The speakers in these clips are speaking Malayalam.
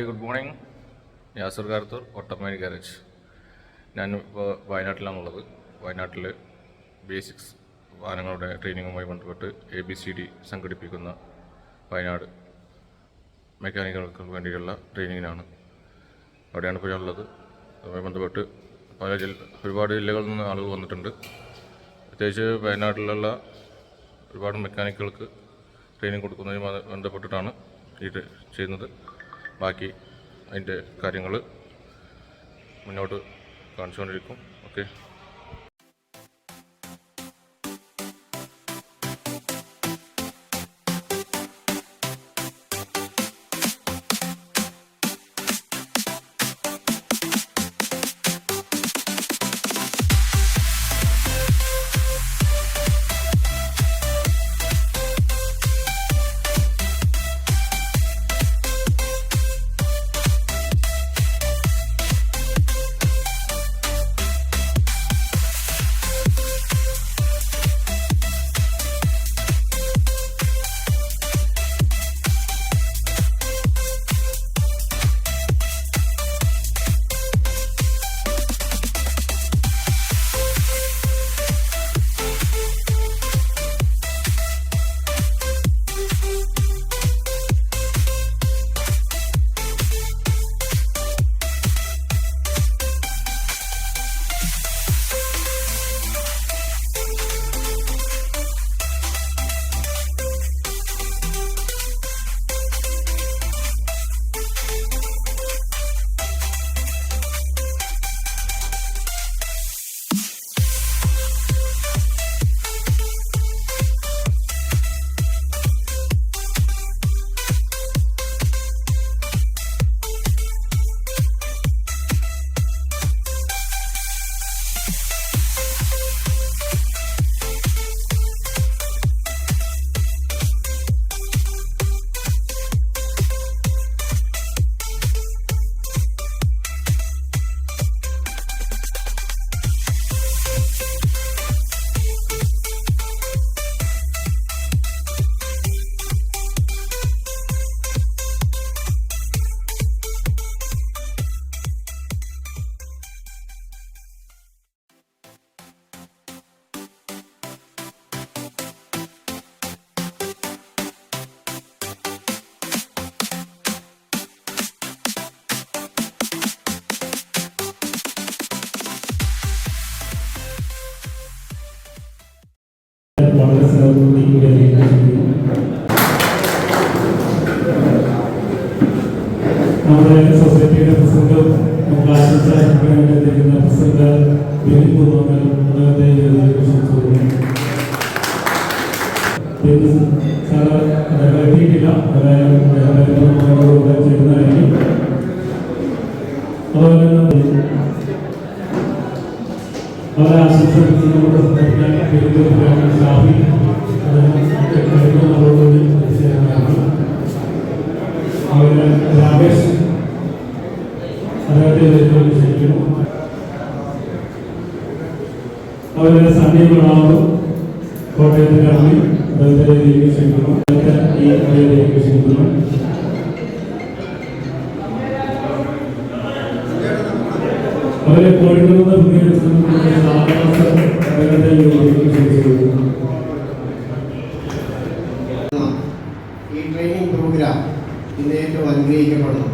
Good morning. യാസർ കാർത്തൂർ, ഓട്ടോമാനി ഗാരേജ്. ഞാനിപ്പോൾ വയനാട്ടിലാണുള്ളത്. വയനാട്ടിൽ ബേസിക്സ് വാഹനങ്ങളുടെ ട്രെയിനിങ്ങുമായി ബന്ധപ്പെട്ട് ABCD സംഘടിപ്പിക്കുന്ന വയനാട് മെക്കാനിക്കുകൾക്ക് വേണ്ടിയുള്ള ട്രെയിനിങ്ങിനാണ്. അവിടെയാണ് ഇപ്പോൾ ഉള്ളത്. അതുമായി ബന്ധപ്പെട്ട് ഒരുപാട് ജില്ലകളിൽ നിന്ന് ആളുകൾ വന്നിട്ടുണ്ട്. പ്രത്യേകിച്ച് വയനാട്ടിലുള്ള ഒരുപാട് മെക്കാനിക്കുകൾക്ക് ട്രെയിനിങ് കൊടുക്കുന്നതുമായി ബന്ധപ്പെട്ടിട്ടാണ് ഇത് ചെയ്യുന്നത്. ബാക്കി അതിൻ്റെ കാര്യങ്ങൾ മുന്നോട്ട് കാണിച്ചുകൊണ്ടിരിക്കും. ഓക്കെ. വളരെ നമ്മുടെ സൊസൈറ്റിയുടെ പ്രസിഡന്റ് പ്രസിഡന്റ് എത്തിയിട്ടില്ല. ചെയ്യുന്നതായിരിക്കും. അതുപോലെ അവരെ ആശംസിച്ച് നമ്മുടെ ഷാഫി അവര് രാകേഷ് അദ്ദേഹത്തെ ക്ഷണിക്കുന്നു. അവരുടെ സമീപനാവ് കോട്ടയത്ത് കടന്നി അദ്ദേഹത്തെ ക്ഷണിക്കുന്നു. ഈ ക്ഷണിക്കുന്നു. അവരെ കോഴിക്കോട് ഈ ട്രെയിനിങ് പ്രോഗ്രാം ഇന്ന് ഏറ്റവും അനുഗ്രഹിക്കപ്പെടണം.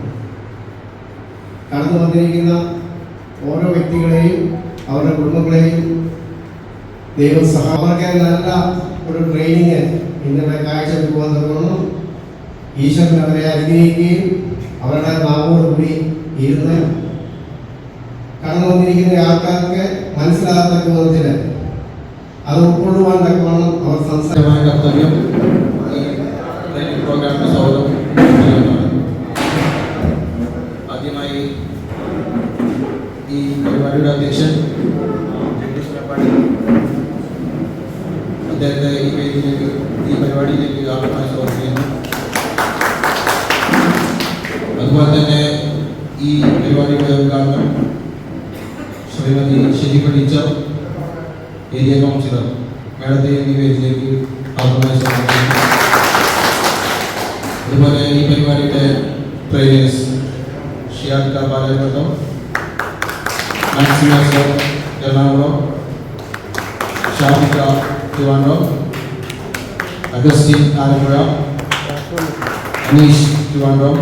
കടന്നു വന്നിരിക്കുന്ന ഓരോ വ്യക്തികളെയും അവരുടെ കുടുംബങ്ങളെയും ദൈവം അവർക്ക് നല്ല ഒരു ട്രെയിനിങ് ഇന്നലെ കാഴ്ചവെക്കുവാൻ തുടങ്ങണം. ഈശ്വരൻ അവരെ അനുഗ്രഹിക്കുകയും അവരുടെ നാവോടുകൂടി ഇരുന്ന് കടന്നു വന്നിരിക്കുന്ന ആൾക്കാർക്ക് മനസ്സിലാകത്തക്ക വിധത്തിൽ അത് ഉൾക്കൊള്ളുവാൻ തക്കവണ്ണം അവർ സംസാരമായ കർത്തവ്യം പ്രോഗ്രാമിന് സ്വാഗതം. ആദ്യമായി ഈ പരിപാടിയുടെ അധ്യക്ഷൻ അദ്ദേഹത്തെ ഈ പരിപാടിയിലേക്ക് ആദ്യമായി സ്വാഗതം ചെയ്യുന്നു. അതുപോലെ തന്നെ ഈ പരിപാടിയുടെ ഉദ്ഘാടനം Shrimati Sherifa teacher, area councillor മേഡത്തെ ഈ വേദിയിലേക്ക് ആദ്യമായി സ്വാഗതം ചെയ്യുന്നു. അതുപോലെ ഈ പരിപാടിയുടെ ട്രെയിനേഴ്സ് ഷിയാദ് പാലാരിവട്ടം, മാക്സിമ സർ എറണാകുളം, ഷാഫിക്ക ട്രിവാൻഡ്രം, അഗസ്റ്റിൻ ആലപ്പുഴ, അനീഷ് ട്രിവാൻഡ്രം,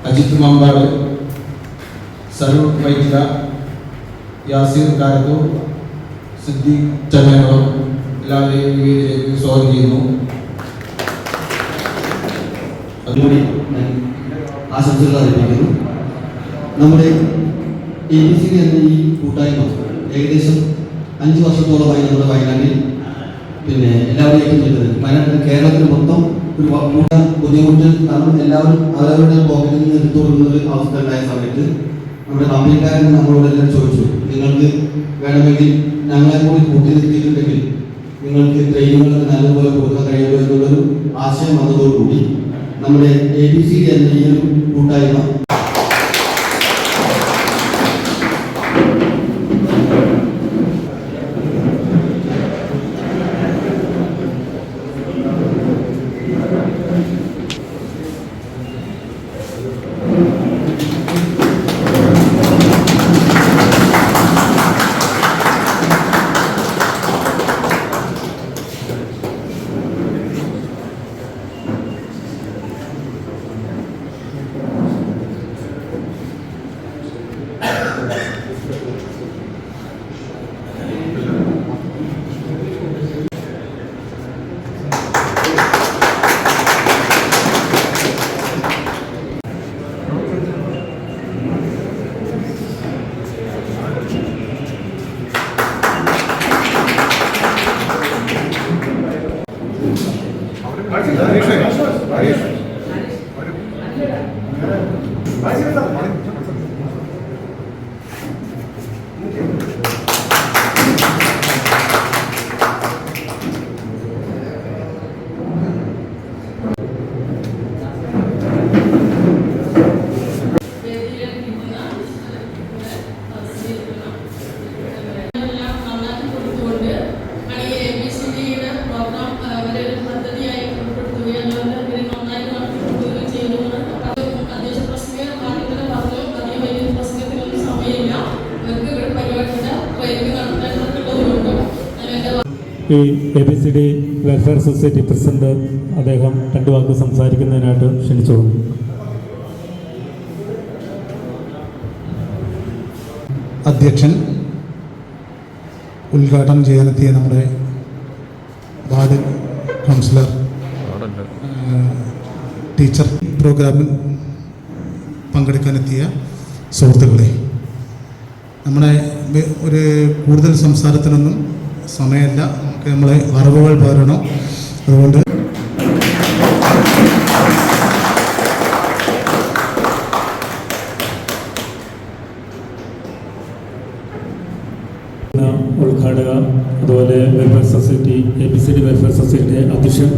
അജിത് മമ്പാട്, സരൂർ വൈറ്റില, യാസീർ കാരത്തൂർ, സിദ്ദീഖ് ചങ്ങനകുളം എല്ലാവരെയും ഈ വേദിയിലേക്ക് സ്വാഗതം ചെയ്യുന്നു. അതുകൂടി ഞാൻ ആശംസകൾ അറിയിക്കുന്നു. നമ്മുടെ ABC എന്ന ഈ കൂട്ടായ്മ ഏകദേശം 5 വർഷത്തോളമായി നമ്മുടെ വയനാട്ടിൽ എല്ലാവരും ഏറ്റുചെയ്തത് വയനാട്ടിൽ കേരളത്തിൽ മൊത്തം ഒരു ബുദ്ധിമുട്ട്. കാരണം എല്ലാവരും അവരവരുടെ പോക്കറ്റിൽ നിന്ന് എടുത്തു കൊടുക്കുന്ന ഒരു അവസ്ഥ ഉണ്ടായ സമയത്ത് നമ്മുടെ കമ്പനിക്കാരൻ നമ്മളോടെല്ലാം ചോദിച്ചു, നിങ്ങൾക്ക് വേണമെങ്കിൽ ഞങ്ങളെ കൂടി കൂട്ടി നിർത്തിയിട്ടുണ്ടെങ്കിൽ നിങ്ങൾക്ക് ട്രെയിനുകൾ നല്ലതുപോലെ കൊടുക്കാൻ കഴിയുമോ എന്നുള്ളൊരു ആശയം വന്നതോടുകൂടി നമ്മുടെ ABC എന്ന ഈ ഒരു കൂട്ടായ്മ ഈ ABCD വെൽഫെയർ സൊസൈറ്റി പ്രസിഡന്റ് അദ്ദേഹം 2 വാക്ക് സംസാരിക്കുന്നതിനായിട്ട് ക്ഷണിച്ചോളൂ. അധ്യക്ഷൻ, ഉദ്ഘാടനം ചെയ്യാനെത്തിയ നമ്മുടെ വാർഡ് കൗൺസിലർ, ടീച്ചർ, പ്രോഗ്രാമിൽ പങ്കെടുക്കാനെത്തിയ സുഹൃത്തുക്കളെ, നമ്മുടെ ഒരു കൂടുതൽ സംസാരത്തിനൊന്നും സമയമല്ല, നമുക്ക് നമ്മളെ അറിവുകൾ പകരണം. അതുകൊണ്ട് ഉദ്ഘാടക, അതുപോലെ welfare society ABCD welfare society അധ്യക്ഷൻ,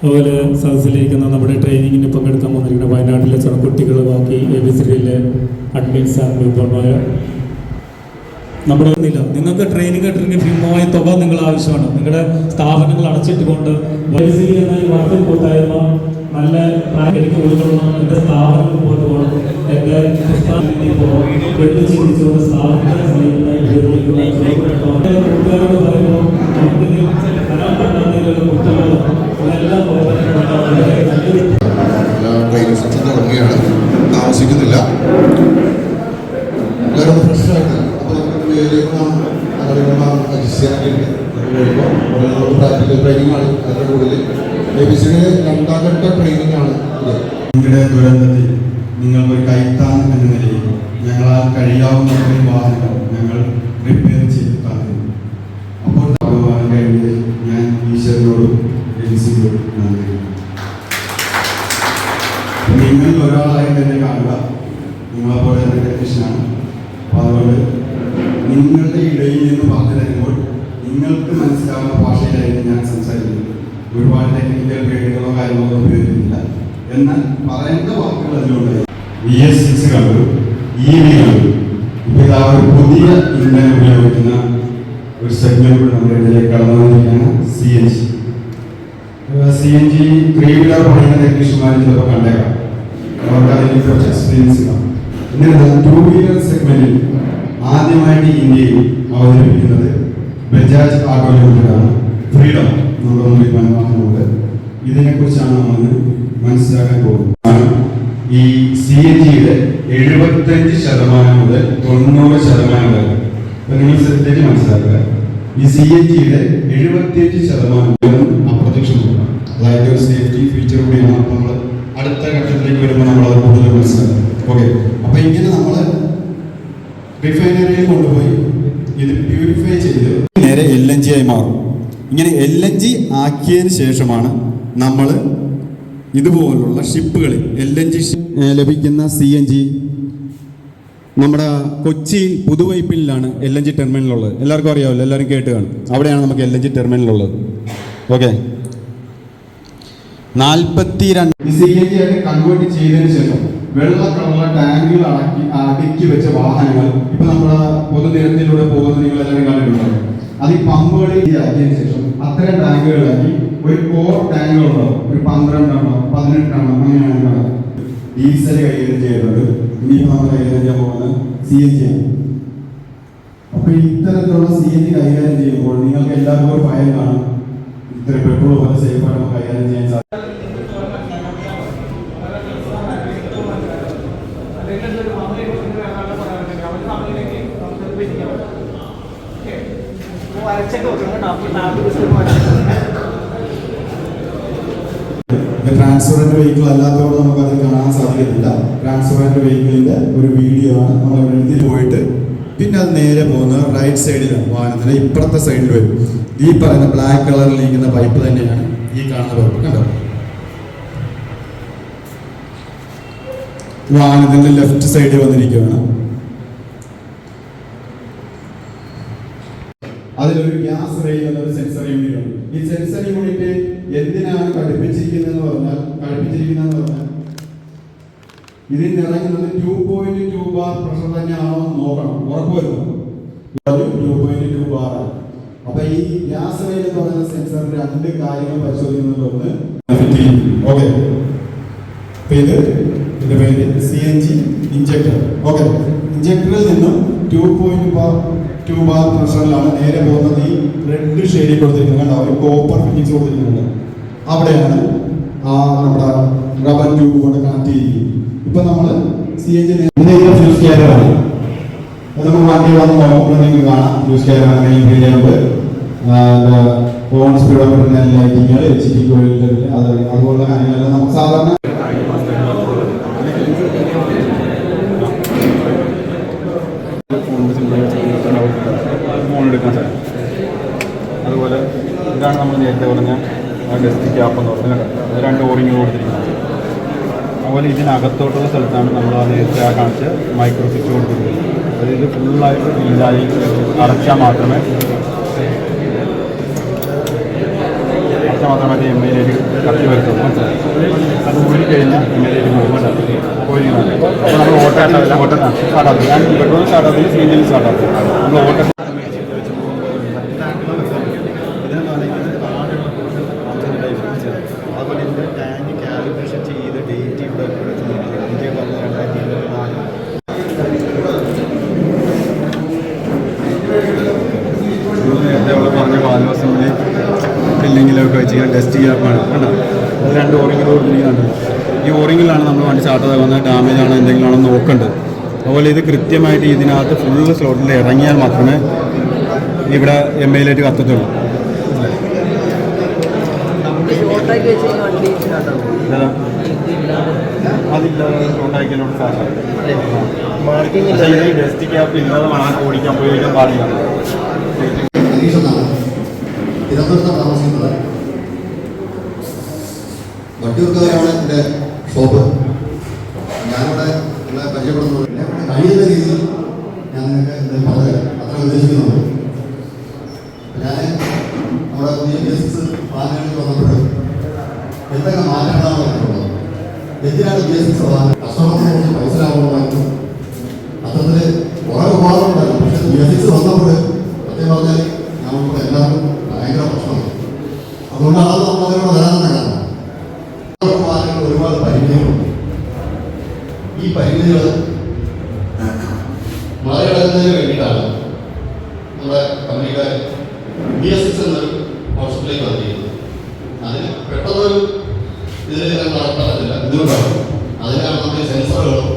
അതുപോലെ സദസ്സിലിരിക്കുന്ന നമ്മുടെ ട്രെയിനിങ്ങിന് പങ്കെടുക്കാൻ വന്നിരിക്കുന്ന വയനാട്ടിലെ ചെറുകുട്ടികൾ, ബാക്കി ABCDയിലെ അഡ്മിൻസ് ആൻഡ് മെമ്പർമാർ, നമ്മുടെ ഒന്നില്ല. നിങ്ങൾക്ക് ട്രെയിനിങ് കിട്ടണമെങ്കിൽ ഭീമമായ തുക നിങ്ങൾ ആവശ്യമാണ്. നിങ്ങളുടെ സ്ഥാപനങ്ങൾ അടച്ചിട്ടുകൊണ്ട് ABCD എന്ന ഈ വാർത്തൽ കൂട്ടായ്മ നല്ല എനിക്ക് കൊടുക്കണം. എൻ്റെ സ്ഥാപനം മുമ്പോട്ട് പോകണം. എൻ്റെ പ്രസ്ഥാനത്തിൽ പോകണം. വെള്ളി ചിന്തിച്ചുകൊണ്ട് സ്ഥാപനത്തെ കൂട്ടുകാരോട് പറയുമ്പോൾ നമുക്കിതിൽ കലാപണ്ടാകുന്നതിലുള്ള കുറ്റബോധം ഇതെല്ലാം ട്രെയിനിങ് സെക്ഷൻ തുടങ്ങുകയാണ്. താമസിക്കുന്നില്ല. എല്ലാവരും ഫ്രഷായിട്ട് അപ്പോൾ നമുക്ക് പ്രാക്ടിക്കൽ ട്രെയിനിങ് ആണ്. അതിൻ്റെ കൂടുതൽ ABCD 2ാം ഘട്ട ട്രെയിനിങ് ആണ് ഇത്. നിങ്ങളുടെ ദുരന്തത്തിൽ നിങ്ങൾക്കൊരു കൈത്താൻ എന്ന നിലയിൽ ഞങ്ങളാൽ കഴിയാവുന്ന വാഹനങ്ങൾ ഞങ്ങൾ റിപ്പയർ ചെയ്ത് തന്നു. അപ്പോൾ ഭഗവാൻ കഴിഞ്ഞ് ഞാൻ ഈശ്വരനോടും ABCDയോടും നന്ദി. നിങ്ങൾ ഒരാളായി തന്നെ കാണുക. നിങ്ങളെപ്പോലെ തന്നെ ടെക്നീഷ്യനാണ്. അപ്പോൾ അതുകൊണ്ട് നിങ്ങളുടെ ഇടയിൽ നിന്ന് പറഞ്ഞു തരുമ്പോൾ നിങ്ങൾക്ക് മനസ്സിലാവുന്ന ഭാഷയിലായിരുന്നു ഞാൻ സംസാരിക്കുന്നത്. ഒരുപാട് ടെക്നിക്കൽ പേരുകളോ കാര്യങ്ങളോ ഉപയോഗിക്കുന്നില്ല. എന്നാൽ പറയേണ്ട വാക്കുകൾ അതിലുണ്ടായി. VS6 കണ്ടു, EV കണ്ടു. ഇപ്പോൾ ഇതാ ഒരു പുതിയ ഇന്ധനം ഉപയോഗിക്കുന്ന ഒരു സെഗ്മെന്റ് നമ്മുടെ ഇടയിലേക്ക് കടന്നു വന്നിരിക്കുകയാണ്. CNG 3 വീലർ പണിയുന്ന ടെക്നീഷ്യന്മാർ ചിലപ്പോൾ കണ്ടേക്കാം. അവർക്ക് അതിനെ കുറച്ച് എക്സ്പീരിയൻസ് ഇല്ല. എന്നിട്ട് 2 വീലർ സെഗ്മെന്റിൽ ആദ്യമായിട്ട് ഇന്ത്യയിൽ അവതരിപ്പിക്കുന്നത് ബജാജ് ആട്ടോ ലിമിറ്റഡാണ്. ഫ്രീഡം നമ്മുടെ മുമ്പിൽ വാഹനമുണ്ട്. ഇതിനെക്കുറിച്ചാണ് നമ്മൾ മനസ്സിലാക്കാൻ പോകുന്നത്. ഈ CNGയുടെ 75% മുതൽ 90% വരെ. അപ്പൊ നിങ്ങൾ ശ്രദ്ധിച്ച് മനസ്സിലാക്കുക, ഈ CNGയുടെ 75% അപ്രത്യക്ഷമാണ്. അതായത് ഒരു സേഫ്റ്റി ഫീച്ചർ കൂടിയാണ്. നമ്മൾ അടുത്ത ഘട്ടത്തിലേക്ക് വരുമ്പോൾ നമ്മൾ അത് കൂടുതൽ മനസ്സിലാക്കും. ഓക്കെ, അപ്പൊ ഇങ്ങനെ നമ്മൾ റിഫൈനറിയിൽ കൊണ്ടുപോയി ഇത് പ്യൂരിഫൈ ചെയ്ത് നേരെ LNG ആയി മാറും. ഇങ്ങനെ LNG ആക്കിയതിന് ശേഷമാണ് നമ്മൾ ഇതുപോലുള്ള ഷിപ്പുകളിൽ LNG ലഭിക്കുന്ന CNG നമ്മുടെ കൊച്ചി പുതുവൈപ്പിലാണ് LNG ടെർമിനലുള്ളത്. എല്ലാവർക്കും അറിയാമല്ലോ, എല്ലാവരും കേട്ട് കാണും. അവിടെയാണ് നമുക്ക് LNG ടെർമിനലുള്ളത്. ഓക്കെ, 42 CNG ആയിട്ട് കൺവേർട്ട് ചെയ്തതിന് ശേഷം വെള്ള കളറുള്ള ടാങ്കുകൾ അടുക്കി വെച്ച വാഹനങ്ങൾ ഇപ്പൊ നമ്മുടെ പൊതുനിരത്തിലൂടെ പോകുന്ന നിങ്ങൾ എല്ലാവരും കണ്ടിട്ടുണ്ടാവും. അത് ഈ പമ്പുകളിൽ ആക്കിയതിനു ശേഷം അത്തരം ടാങ്കുകളാക്കി ഒരു കോർ ടാങ്കുകളുണ്ടാവും. ഒരു 12 18 അങ്ങനെയാണ് ഡീസൽ കൈകാര്യം ചെയ്യുന്നത്. ഇനിയിപ്പോൾ നമ്മൾ കൈകാര്യം ചെയ്യാൻ പോകുന്നത് CNG ആണ്. അപ്പൊ ഇത്തരത്തിലുള്ള CNG കൈകാര്യം ചെയ്യുമ്പോൾ നിങ്ങൾക്ക് എല്ലാവർക്കും ഒരു ഭയം കാണും, ഇത്ര പെട്രോൾ പോലെ സേഫായിട്ട് നമുക്ക് കൈകാര്യം ചെയ്യാൻ സാധിക്കും. ട്രാൻസ്പെറന്റ് വെഹിക്കിൾ അല്ലാത്തതുകൊണ്ട് നമുക്ക് അത് കാണാൻ സാധിക്കത്തില്ല. ട്രാൻസ്പെറന്റ് വെഹിക്കിളിന്റെ ഒരു വീഡിയോ ആണ്. നമ്മൾ എഴുതി പോയിട്ട് പിന്നെ അത് നേരെ പോകുന്നത് റൈറ്റ് സൈഡിലാണ്. വാഹനത്തിന്റെ ഇപ്പുറത്തെ സൈഡിൽ വരും. ഈ പറയുന്ന ബ്ലാക്ക് കളറിൽ ഇരിക്കുന്ന പൈപ്പ് തന്നെയാണ് ഈ കാണുന്ന പൈപ്പ്. കണ്ടോ, വാഹനത്തിന്റെ ലെഫ്റ്റ് സൈഡിൽ വന്നിരിക്കുകയാണ്. അതിലൊരു ഗ്യാസ് റെയിൽ എന്നൊരു സെൻസർ യൂണിറ്റ് ഉണ്ട്. ഈ സെൻസർ യൂണിറ്റ് എന്തിനാണ് ഘടിപ്പിച്ചിരിക്കുന്നതെന്ന് പറഞ്ഞാൽ ഇതിൽ നിറങ്ങുന്നത് 2.2 ബാർ പ്രഷർ തന്നെയാണോ എന്ന് നോക്കണം, ഉറപ്പുവരുത്തണം. 2.2 ബാർ ആണ്. അപ്പൊ ഈ ഗ്യാസ് റെയിൽ എന്ന് പറയുന്ന സെൻസർ 2 കാര്യങ്ങൾ പരിശോധിക്കുന്നുണ്ട്. ഓക്കെ, ഇതിന്റെ പേര് CNG ഇഞ്ചക്ടർ. ഓക്കെ, ഇഞ്ചക്ടറിൽ നിന്നും 2.2 ബാർ പ്രഷറിലാണ് നേരെ പോകുന്നത്. ഈ റെഡ് ഷെയ്ഡിൽ കൊടുത്തിരിക്കുന്നത് ഒരു കോപ്പർ ഫിറ്റിംഗ്സ് കൊടുത്തിരിക്കുന്നുണ്ട്. അവിടെയാണ് നമ്മുടെ റബ്ബർ ട്യൂബ് കൊണ്ട് കണക്ട് ചെയ്തിരിക്കുന്നത്. ഇപ്പൊ നമ്മൾ CNG ഫ്യൂസ് ക്യാരറാണ്. നമുക്ക് വണ്ടി വന്ന് നോക്കുമ്പോൾ നിങ്ങൾക്ക് കാണാം ഫ്യൂസ് ക്യാരറാണ്. ഓൺ സ്പീഡോമീറ്റർ ലൈറ്റിങ്ങൾ HT കോയിലിന്റെ അതുപോലുള്ള കാര്യങ്ങളെല്ലാം നമുക്ക് സാധാരണ ഫോണെടുക്കാൻ സാധിക്കും. അതുപോലെ ഇതാണ് നമ്മൾ നേരത്തെ പറഞ്ഞ ഡസ്റ്റ് ക്യാപ്പ് എന്ന് പറഞ്ഞാൽ അത് 2 ഓറിങ് കൊടുത്തിരിക്കുന്നത്. അതുപോലെ ഇതിനകത്തോട്ടുള്ള സ്ഥലത്താണ് നമ്മൾ നേരത്തെ കാണിച്ച് മൈക്രോ സ്വിച്ച് കൊടുത്തിരിക്കുന്നത്. അതായത് ഇത് ഫുള്ളായിട്ട് ഫീൽഡായി അടച്ചാൽ മാത്രമേ MIലേക്ക് കത്തി വരുത്തുള്ളൂ. അത് ഊരി കഴിഞ്ഞാൽ MIലേക്ക് മൂവ്മെൻറ്റ് പോയിരിക്കുന്നത്. അപ്പോൾ നമ്മൾ ഓട്ടം സ്റ്റാർട്ടാക്കും. ഞാൻ പെട്രോൾ സ്റ്റാർട്ടാക്കില്ല, CNG സ്റ്റാർട്ടാക്കും. നമ്മൾ ഓട്ടം അതുപോലെ ഇതിൻ്റെ ടാങ്ക് കാലിബ്രേഷൻ ചെയ്ത് ഡേറ്റ് ഇവിടെ ഇന്ത്യ പറഞ്ഞ 2024 നേരത്തെ അവിടെ പറഞ്ഞ വാൽവസമിൽ ഫില്ലിങ്ങിലൊക്കെ വെച്ച് ഇങ്ങനെ ടെസ്റ്റ് ചെയ്യാപ്പാണ് കണ്ടോ. അത് 2 ഓറിങ്ങിൽ കൊടുത്തിരിക്കുന്നുണ്ട്. ഈ ഓറിങ്ങിലാണ് നമ്മൾ വണ്ടി സ്റ്റാർട്ട് വന്ന ഡാമേജ് ആണോ എന്തെങ്കിലും ആണോ നോക്കേണ്ടത്. അതുപോലെ ഇത് കൃത്യമായിട്ട് ഇതിനകത്ത് ഫുള്ള് സ്ലോട്ടിൽ ഇറങ്ങിയാൽ മാത്രമേ ഇവിടെ MIലേക്ക് കത്തത്തുള്ളൂ. അതില്ലാതെ ഷോട്ടാക്കിയതിനോട് സാധിക്കും. ഡസ്റ്റ് ക്യാപ്പ് ഇല്ലാതെ ഓടിക്കാൻ ഉപയോഗിക്കാൻ പാടില്ല. തിരുവനന്തപുരത്താണ് താമസിക്കുന്നത്. വട്ടിയൂർക്കാവിലാണ് എൻ്റെ ഷോപ്പ്. ഞാനിവിടെ നിങ്ങളെ പരിചയപ്പെടുന്നത് കഴിയുന്ന രീതിയിൽ ഞാൻ നിങ്ങൾക്ക് പറഞ്ഞു അത്ര ഉദ്ദേശിക്കുന്നുണ്ട്. ഞാൻ നമ്മുടെ പുതിയ BS6 വാഹനങ്ങളിൽ വന്നപ്പോൾ എന്തൊക്കെ മാറ്റങ്ങളാണ് വന്നിട്ടുള്ളത്, എന്തിനാണ് BS6 വാഹനം കസ്റ്റമറിനെ കുറച്ച് പൈസ ലാഭമായിരുന്നു. അത്തരത്തിൽ കുറേ ഉപകാരമുണ്ടായിരുന്നു. പക്ഷേ BS6 വന്നപ്പോൾ സത്യം പറഞ്ഞാൽ നമുക്ക് എല്ലാവർക്കും ഭയങ്കര പ്രശ്നമാണ്. അതുകൊണ്ടാണ് നമ്മളതിനോട് വരാനുള്ള കാരണം. വാഹനങ്ങൾ ഒരുപാട് പരിചയമുണ്ട്. പ്രതിനിധികൾ മലയിടക്കുന്നതിന് വേണ്ടിയിട്ടാണ് നമ്മുടെ കമ്പനിക്കാർ BS6 എന്നൊരു ഹോസ്പിറ്റലിലേക്ക് വന്നിരിക്കുന്നത്. അതിന് പെട്ടെന്നൊരു ഇതിൽ ഞാൻ നടത്താറില്ല, ബുദ്ധിമുട്ടാണ്. അതിനാണ് നമ്മൾ സെൻസറുകളും.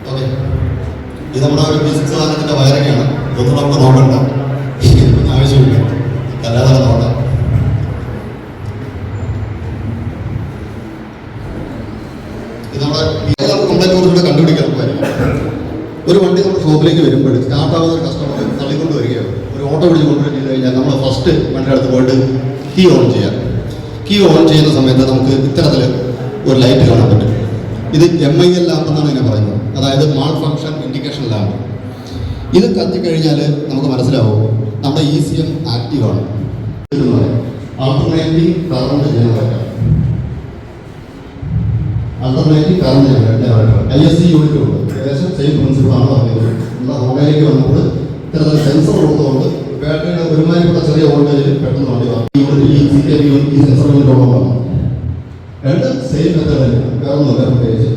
ഓക്കെ, ഇത് നമ്മുടെ ഒരു B6 സാധനത്തിൻ്റെ വയറിങ്ങാണ്. ഇതൊന്നും നമുക്ക് നോക്കണ്ട, ഇതൊന്നും ആവശ്യമില്ല, അല്ലാതെ നോക്കാം. ഇത് നമ്മുടെ കംപ്ലൈൻറ്റ് ബോർഡിലൂടെ കണ്ടുപിടിക്കാൻ ഒരു വണ്ടി നമ്മുടെ ഷോപ്പിലേക്ക് വരുമ്പോൾ സ്റ്റാർട്ടാവുന്ന ഒരു കസ്റ്റമർ തള്ളിക്കൊണ്ട് വരികയാണ്. ഒരു ഓട്ടോ പിടിച്ച് കൊണ്ടുവരിക ചെയ്ത് കഴിഞ്ഞാൽ നമ്മൾ ഫസ്റ്റ് വണ്ടിയുടെ അടുത്ത് പോയിട്ട് കീ ഓൺ ചെയ്യാം. കീ ഓൺ ചെയ്യുന്ന സമയത്ത് നമുക്ക് ഇത്തരത്തിൽ ഒരു ലൈറ്റ് കാണാൻ പറ്റും. ഇത് MIL ലാമ്പ് എന്നാണ് ഇതിനെ പറയുന്നത്, അതായത് മാൾ ഫംഗ്ഷൻ ഇൻഡിക്കേഷൻ ലാമ്പ്. ഇത് കത്തിക്കഴിഞ്ഞാൽ നമുക്ക് മനസ്സിലാവും നമ്മുടെ ECM ആക്റ്റീവാണ്. Alternative current generator, alternative current generator ISC unit ഉണ്ട്. ഏകദേശം സെയിം പ്രിൻസിപ്പിളാണ് പറഞ്ഞത്. നമ്മുടെ ഹോട്ടലിലേക്ക് വന്നപ്പോൾ ഇത്തരത്തിൽ സെൻസർ ഉള്ളതുകൊണ്ട് ബാറ്ററിയുടെ ഒരുമാതിരിപ്പെട്ട ചെറിയ വോൾട്ടേജിൽ പെട്ടെന്ന് വണ്ടി ഈ സെൻസർ യൂണിറ്റ് ഉള്ളതാണ്. രണ്ട് സെയിം മെത്തേഡ് തന്നെ, വേറെ ഒന്നുമില്ല പ്രത്യേകിച്ച്.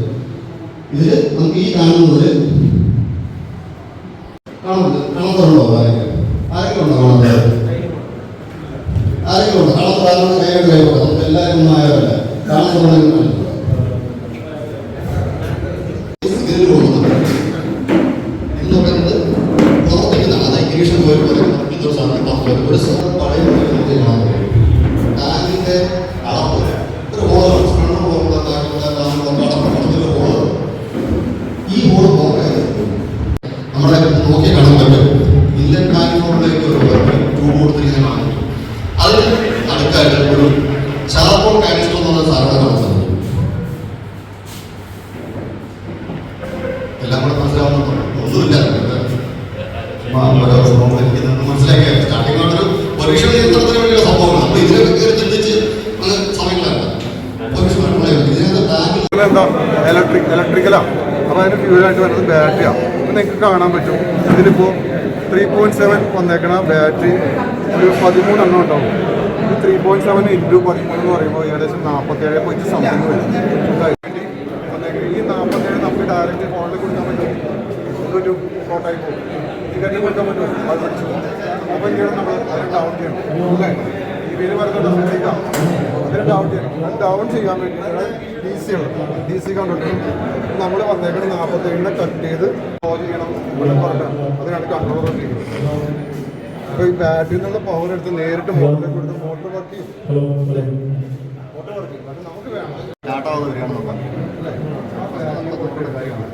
ഇതിൽ നമുക്ക് ഈ കാണുന്നതിൽ കാണാത്തതുണ്ടോ? ആരെങ്കിലും ഉണ്ടോ കാണാത്തത്? ആരെങ്കിലും ഉണ്ടോ കാണാത്ത? ആരോട് കൈകൊണ്ട് കൈകൊടുക്കാം, നമുക്ക് എല്ലാവരും ഒന്നും ആയതല്ല. കാണാത്തതുണ്ടെങ്കിൽ എന്ന് പറയുന്നത് പുറത്തേക്കുന്നതാണ്. അത് ഇംഗ്ലീഷിൽ പോലും പറയുന്നത് ഇതൊരു സാധനം ഒരു പഴയ കാണാൻ കഴിയും. ടാങ്കിന്റെ അളവ് ഒരു ഹോളാണ്, ഈ ഹോൾ നോക്കാൻ നമ്മളെ നോക്കി കാണാൻ പറ്റും. ഇൻലെറ്റ് ട്രാൻസ്ഫോർമറിലേക്ക് ഒരു ട്യൂബ് കൊടുത്തിരിക്കുന്നതാണ്. അതിന് അടുക്കായിട്ട് ഒരു ചാർക്കോൾ കാനിസ്റ്റർ എന്നുള്ള സാധനം കാണാൻ സാധിക്കും. എല്ലാം കൂടെ മനസ്സിലാവുന്നുണ്ടോ? ഒന്നുമില്ല, മനസ്സിലാക്കിയ സ്റ്റാർട്ടിംഗ് ഒരു പരീക്ഷ നിയന്ത്രണത്തിന് വേണ്ടിയുള്ള സംഭവമാണ്. നമ്മൾ ഇതിലൊക്കെ കയറി ചിന്തിച്ച് സമയങ്ങളല്ല. എന്താ ഇലക്ട്രിക്കലാണ്. അപ്പോൾ അതിന് ഫ്യൂലായിട്ട് വരുന്നത് ബാറ്ററിയാണ്. അപ്പോൾ നിങ്ങൾക്ക് കാണാൻ പറ്റും ഇതിലിപ്പോൾ 3.7 വന്നേക്കണ ബാറ്ററി ഒരു 13 എണ്ണം ഉണ്ടാവും. ഇത് 3.7 × 13 എന്ന് പറയുമ്പോൾ ഏകദേശം 47 സംതിങ് വരും. ഈ 47 നമുക്ക് ഡയറക്റ്റ് ഫോണിൽ കൊടുക്കാൻ പറ്റും. ഒരു ഫോട്ടോയിൽ പോകും, ടിക്കറ്റ് കൊടുക്കാൻ പറ്റും. അത് പഠിച്ചു ഓപ്പൺ ചെയ്യണം, നമ്മൾ അതിന് ഡൗൺ ചെയ്യണം. ഈ പേര് വരുന്നുണ്ട്, ശ്രദ്ധിക്കാം. അതിന് ഡൗൺ ചെയ്യണം. അത് ഡൗൺ ചെയ്യാൻ വേണ്ടിയിട്ടാണ് DC കണ്ടിട്ട് നമ്മൾ വന്നേക്കണം 47 കട്ട് ചെയ്ത് ഓൺ ചെയ്യണം. ഇവിടെ പറഞ്ഞാൽ അതിനാണ് കൺട്രോളർ ഇരിക്കുന്നത്. അപ്പോൾ ഈ ബാറ്ററിയിൽ നിന്നുള്ള പവർ എടുത്ത് നേരിട്ട് മോട്ടറിലേക്ക് കൊടുത്ത് മോട്ടർ വർക്ക് ചെയ്യും. മോട്ടർ വർക്ക് ചെയ്യും, അത് നമുക്ക് വേണം. സ്റ്റാർട്ടാവുന്ന വരികയാണ് നോക്കാൻ അല്ലേ? നമ്മുടെ തൊട്ടുള്ള കാര്യമാണ്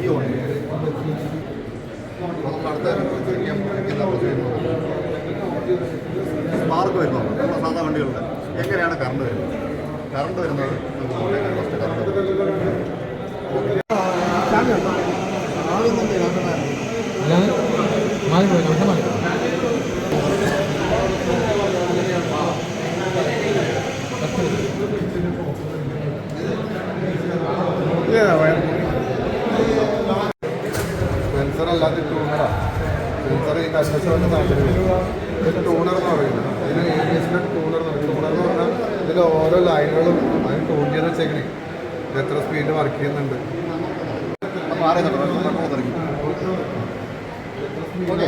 ഈ ഓൺ സ്പാർക്ക് വരുന്നുണ്ട് നമ്മുടെ സാധാ വണ്ടികളുടെ. എങ്ങനെയാണ് കറണ്ട് വരുന്നത്? കറണ്ട് വരുന്നത് സെൻസർ അല്ലാതെ ട്യൂണറാണ്. സെൻസർ ഈ കസ്റ്റമറിൻ്റെ താല്പര്യം ഇതിന് ട്യൂണർ എന്ന് പറയുന്നത്. ഇതിന് ABSന്റെ ട്യൂണർ എന്ന് പറയും. ട്യൂണർ എന്ന് പറഞ്ഞാൽ ഇതിൽ ഓരോ ലൈനുകളും അതിന് ട്യൂൺ ചെയ്ത് വെച്ചേക്കണേ. ഇത് എത്ര സ്പീഡിൽ വർക്ക് ചെയ്യുന്നുണ്ട്. ഓക്കെ,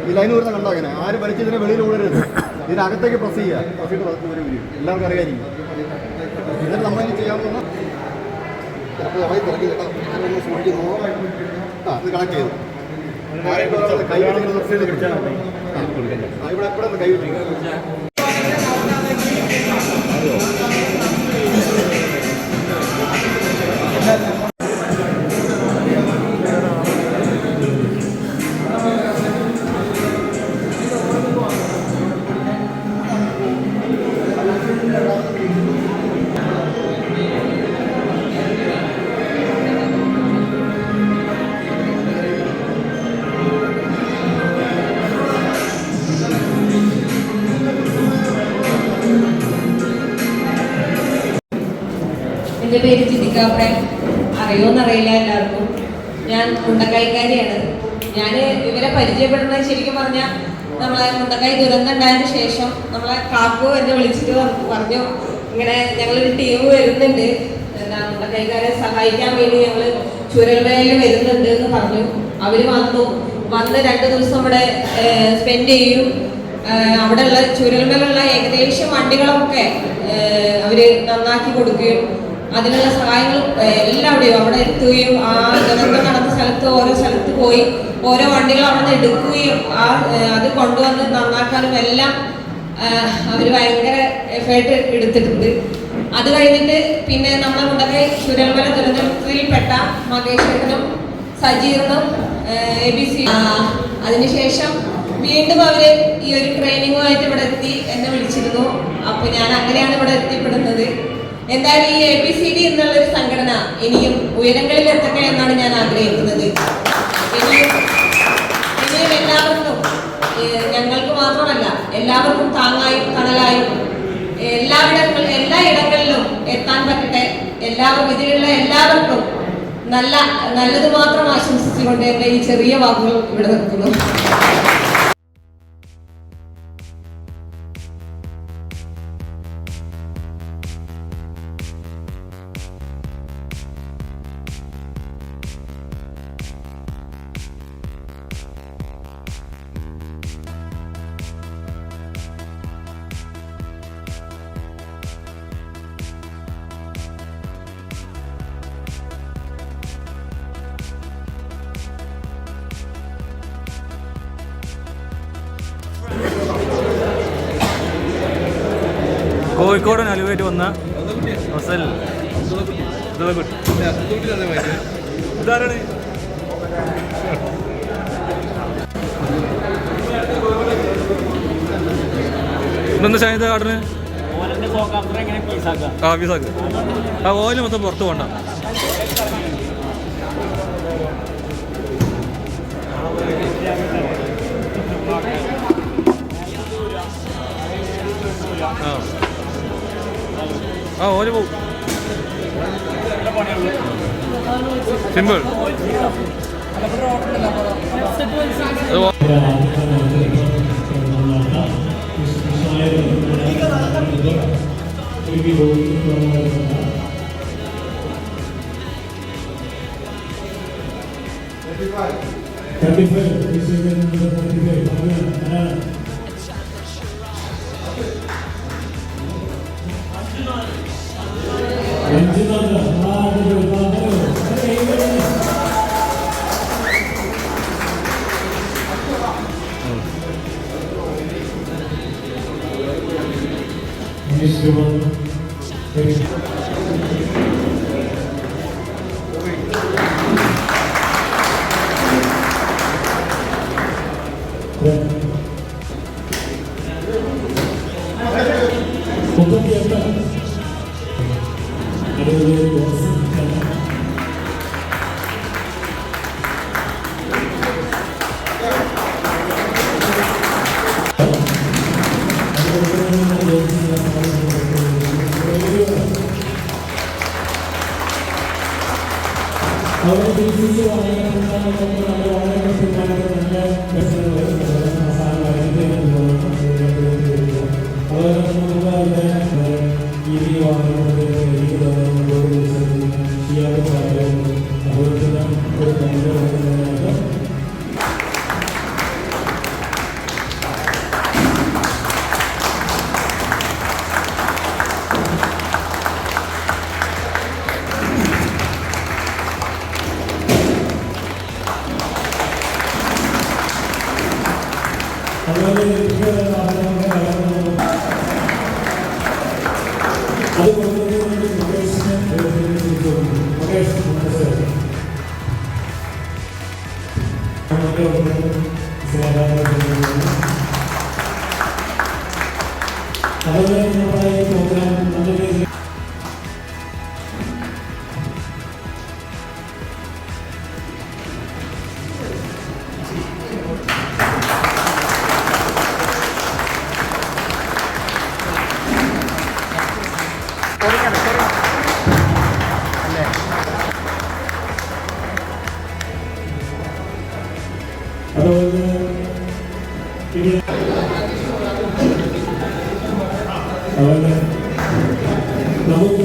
ഈ ലൈൻ വരുന്ന കണ്ടോ? അങ്ങനെ ആര് വലിച്ച് ഇതിനെ വെളിയിൽ ഓടരുത്. ഇതിനകത്തേക്ക് പ്രസ് ചെയ്യുക. പ്രസ് ചെയ്ത് പതുക്കെ വരും. എല്ലാവർക്കും അറിയാമായിരിക്കും. എന്നിട്ട് നമ്മൾ ഇനി ചെയ്യാവുന്ന ഇത് കണക്ട് ചെയ്തു കൈ ഇവിടെ എപ്പോഴൊന്ന് കൈ വെച്ചിരിക്കുക. എൻ്റെ പേര് ജിതിക പ്രേം. അറിയുമെന്നറിയില്ല എല്ലാവർക്കും. ഞാൻ മുണ്ടക്കൈക്കാരിയാണ്. ഞാൻ ഇവരെ പരിചയപ്പെടുന്നത് ശരിക്കും പറഞ്ഞാൽ നമ്മളെ മുണ്ടക്കൈ ദുരന്തം ഉണ്ടായതിനു ശേഷം നമ്മളെ കാക്കു എന്നെ വിളിച്ചിട്ട് പറഞ്ഞു, ഇങ്ങനെ ഞങ്ങളൊരു ടീം വരുന്നുണ്ട്, എന്താ മുണ്ടക്കൈക്കാരെ സഹായിക്കാൻ വേണ്ടി ഞങ്ങൾ ചുരൽമലയിൽ വരുന്നുണ്ട് എന്ന് പറഞ്ഞു. അവർ വന്നു 2 ദിവസം ഇവിടെ സ്പെൻഡ് ചെയ്യും. അവിടെയുള്ള ചുരൽമലുള്ള ഏകദേശം വണ്ടികളൊക്കെ അവർ നന്നാക്കി കൊടുക്കുകയും അതിനുള്ള സഹായങ്ങൾ എല്ലാവിടെയും അവിടെ എത്തുകയും ആ ദുരന്തം നടന്ന സ്ഥലത്ത് ഓരോ സ്ഥലത്ത് പോയി ഓരോ വണ്ടികൾ അവിടെ നിന്ന് എടുക്കുകയും അത് കൊണ്ടുവന്ന് നന്നാക്കാനും എല്ലാം അവർ ഭയങ്കര എഫേർട്ട് എടുത്തിട്ടുണ്ട്. അത് കഴിഞ്ഞിട്ട് പിന്നെ നമ്മുടെ മുണ്ടക്കൈ ചുരൽമല ദുരന്തത്തിൽപ്പെട്ട മകേഷേട്ടനും സജീറിനും ABC അതിനുശേഷം വീണ്ടും അവര് ഈ ഒരു ട്രെയിനിങ്ങുമായിട്ട് ഇവിടെ എത്തി എന്നെ വിളിച്ചിരുന്നു. അപ്പൊ ഞാൻ അങ്ങനെയാണ് ഇവിടെ എത്തിപ്പെടുന്നത്. എന്തായാലും ഈ ABCD എന്നുള്ളൊരു സംഘടന ഇനിയും ഉയരങ്ങളിൽ എത്തട്ടെ എന്നാണ് ഞാൻ ആഗ്രഹിക്കുന്നത്. ഇനിയും എല്ലാവർക്കും, ഞങ്ങൾക്ക് മാത്രമല്ല എല്ലാവർക്കും താങ്ങായും തണലായും എല്ലാ ഇടങ്ങളിലും എത്താൻ പറ്റട്ടെ. ഇതിലുള്ള എല്ലാവർക്കും നല്ലത് മാത്രം ആശംസിച്ചുകൊണ്ട് എന്റെ ഈ ചെറിയ വാക്കുകൾ ഇവിടെ നിർത്തുന്നു. കോഴിക്കോട് അലുവായിട്ട് വന്ന ഇതാരാണ്? ഇതെന്താ ഷാഹിദ കാട്ടിന് പീസാക്ക ആ ഓയിൽ മൊത്തം പുറത്ത് പോകണ്ട. ഓല് പോവും. സിമ്പിൾ. നമുക്ക്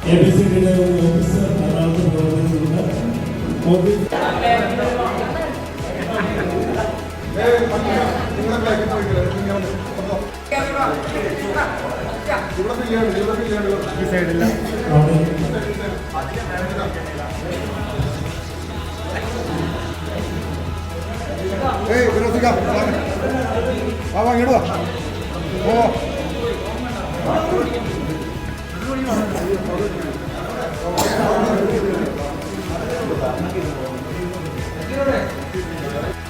ABCDയുടെ ഒരു ഓഫീസർ എറണാകുളത്ത് പ്രവർത്തിച്ചിട്ടുണ്ട്. ഓഫീസ് ഈ സൈഡില്ല അവിടെ ഇടുവാ ഓ Thank you.